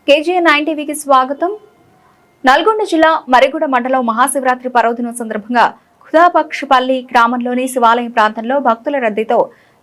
KGN9 టీవీకి స్వాగతం. నల్గొండ జిల్లా మరిగూడ మండలం మహాశివరాత్రి పర్వదినం సందర్భంగా ఖుదాబక్షపల్లి గ్రామంలోని శివాలయం ప్రాంతంలో భక్తుల రద్దీతో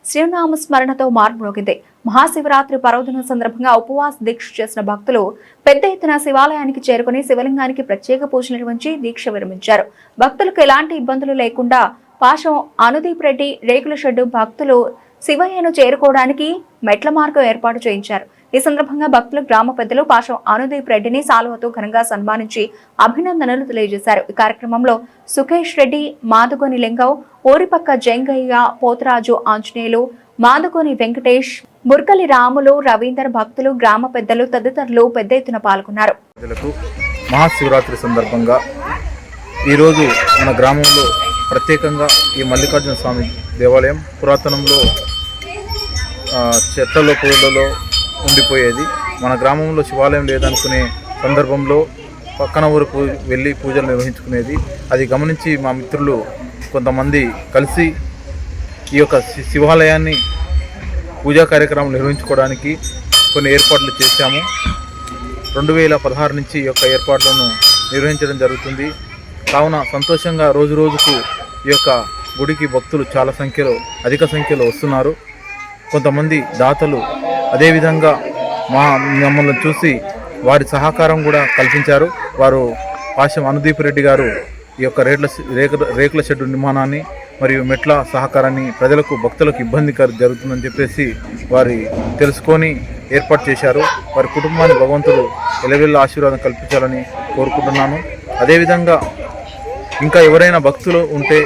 శివనామ స్మరణతో మార్మోగింది. మహాశివరాత్రి పర్వదినం సందర్భంగా ఉపవాస దీక్ష చేసిన భక్తులు పెద్ద ఎత్తున శివాలయానికి చేరుకుని శివలింగానికి ప్రత్యేక పూజలు నిర్వహించి దీక్ష విరమించారు. భక్తులకు ఎలాంటి ఇబ్బందులు లేకుండా పాశం అనుదీప్ రెడ్డి రేకుల షెడ్డు భక్తులు శివయ్యను చేరుకోవడానికి మెట్ల మార్గం ఏర్పాటు చేయించారు. ఈ సందర్భంగా భక్తులు గ్రామ పెద్దలు పాశం అనుదీప్ రెడ్డిని సాలువతో ఘనంగా సన్మానించి అభినందనలు తెలియజేశారు. ఈ కార్యక్రమంలో సుఖేష్ రెడ్డి, మాదుగోని లింగం, ఓరిపక్క జంగయ్య, పోతరాజు ఆంజనేయులు, మాదుగోని వెంకటేష్, ముర్కలి రాములు, రవీందర్, భక్తులు, గ్రామ పెద్దలు తదితరులు పెద్ద ఎత్తున పాల్గొన్నారు. మహాశివరాత్రి సందర్భంగా ఈరోజు మన గ్రామంలో ప్రత్యేకంగా ఈ మల్లికార్జున స్వామి దేవాలయం పురాతనంలో చెట్లలో పొదలలో ఉండిపోయేది. మన గ్రామంలో శివాలయం లేదనుకునే సందర్భంలో పక్కన ఊరుకు వెళ్ళి పూజలు నిర్వహించుకునేది. అది గమనించి మా మిత్రులు కొంతమంది కలిసి ఈ యొక్క శివాలయాన్ని పూజా కార్యక్రమం నిర్వహించుకోవడానికి కొన్ని ఏర్పాట్లు చేశాము. 2016 నుంచి ఈ యొక్క ఏర్పాట్లను నిర్వహించడం జరుగుతుంది. కావున సంతోషంగా రోజు రోజుకు ఈ యొక్క గుడికి భక్తులు చాలా సంఖ్యలో అధిక సంఖ్యలో వస్తున్నారు. కొంతమంది దాతలు అదేవిధంగా మమ్మల్ని చూసి వారి సహకారం కూడా కల్పించారు. వారు పాశం అనుదీప్ రెడ్డి గారు ఈ యొక్క రేకుల షెడ్డు నిర్మాణాన్ని మరియు మెట్ల సహకారాన్ని ప్రజలకు భక్తులకు ఇబ్బంది జరుగుతుందని చెప్పేసి వారి తెలుసుకొని ఏర్పాటు చేశారు. వారి కుటుంబాన్ని భగవంతుడు ఎలవెల్ల ఆశీర్వాదం కల్పించాలని కోరుకుంటున్నాను. అదేవిధంగా ఇంకా ఎవరైనా భక్తులు ఉంటే